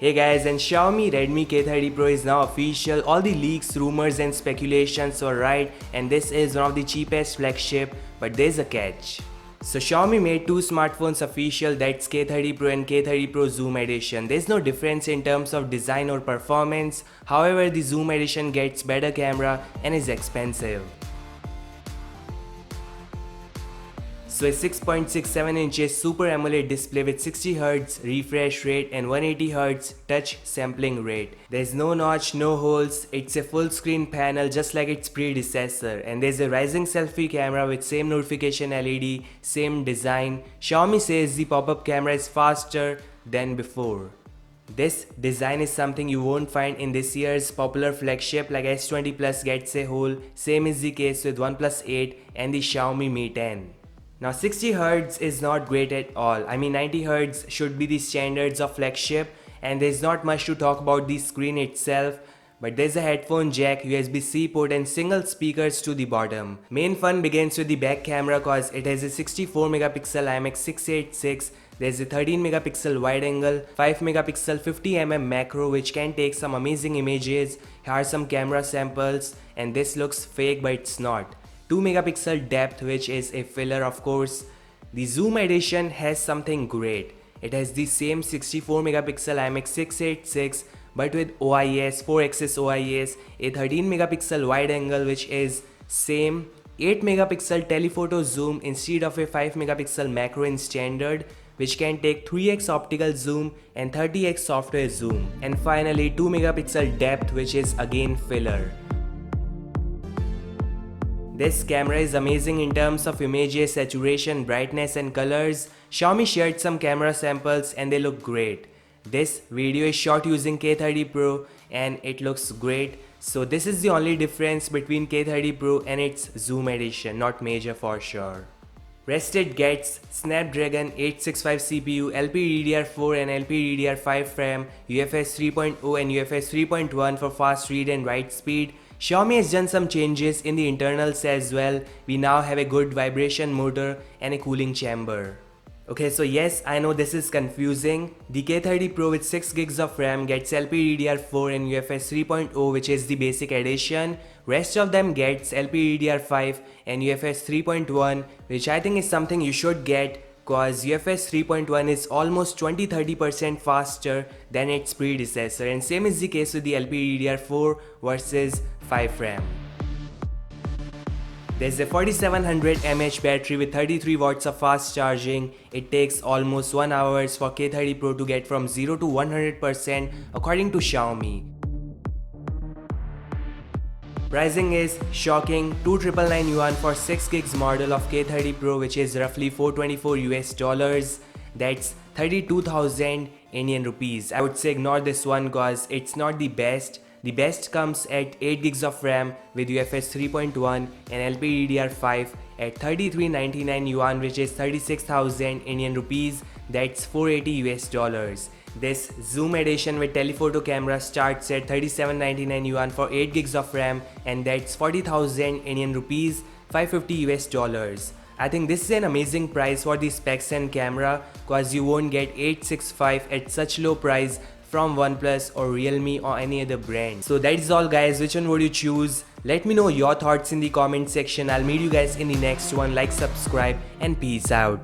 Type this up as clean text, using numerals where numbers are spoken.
Hey guys, and Xiaomi Redmi K30 Pro is now official. All the leaks, rumors and speculations were right, and this is one of the cheapest flagship, but there's a catch. So Xiaomi made two smartphones official, that's K30 Pro and K30 Pro Zoom Edition. There's no difference in terms of design or performance, however the Zoom Edition gets better camera and is expensive. So a 6.67 inches Super AMOLED display with 60Hz refresh rate and 180Hz touch sampling rate. There's no notch, no holes, it's a full screen panel just like its predecessor, and there's a rising selfie camera with same notification LED, same design. Xiaomi says the pop-up camera is faster than before. This design is something you won't find in this year's popular flagship like S20 Plus gets a hole, same is the case with OnePlus 8 and the Xiaomi Mi 10. Now 60Hz is not great at all. I mean 90Hz should be the standards of flagship, and there's not much to talk about the screen itself, but there's a headphone jack, USB-C port and single speakers to the bottom. Main fun begins with the back camera cause it has a 64 megapixel IMX686, there's a 13 megapixel wide angle, 5 megapixel 50mm macro which can take some amazing images. Here are some camera samples, and this looks fake but it's not. 2 megapixel depth which is a filler of course. The Zoom Edition has something great. It has the same 64 megapixel IMX686 but with OIS, 4-axis OIS, a 13 megapixel wide angle which is same, 8 megapixel telephoto zoom instead of a 5 megapixel macro in standard which can take 3x optical zoom and 30x software zoom, and finally 2 megapixel depth which is again filler. This camera is amazing in terms of images, saturation, brightness and colors. Xiaomi shared some camera samples and they look great. This video is shot using K30 Pro and it looks great. So this is the only difference between K30 Pro and its Zoom Edition, not major for sure. Rest it gets Snapdragon 865 CPU, LPDDR4 and LPDDR5 RAM, UFS 3.0 and UFS 3.1 for fast read and write speed. Xiaomi has done some changes in the internals as well. We now have a good vibration motor and a cooling chamber. Okay, so yes, I know this is confusing. The K30 Pro with 6GB of RAM gets LPDDR4 and UFS 3.0 which is the basic edition. Rest of them gets LPDDR5 and UFS 3.1 which I think is something you should get, cause UFS 3.1 is almost 20-30% faster than its predecessor, and same is the case with the LPDDR4 versus 5 RAM. There's a 4700 mAh battery with 33 watts of fast charging. It takes almost 1 hour for K30 Pro to get from 0 to 100% according to Xiaomi. Pricing is shocking, 2,999 yuan for 6GB model of K30 Pro which is roughly $424 US. That's 32,000 Indian rupees. I would say ignore this one cause it's not the best. The best comes at 8GB of RAM with UFS 3.1 and LPDDR5 at 3,399 yuan which is 36,000 Indian rupees. That's $480 US. This Zoom Edition with telephoto camera starts at 3,799 yuan for 8GB of RAM, and that's 40,000 Indian rupees, $550 US. I think this is an amazing price for the specs and camera cause you won't get 865 at such low price from OnePlus or Realme or any other brand. So that is all guys, which one would you choose? Let me know your thoughts in the comment section. I'll meet you guys in the next one. Like, subscribe and peace out.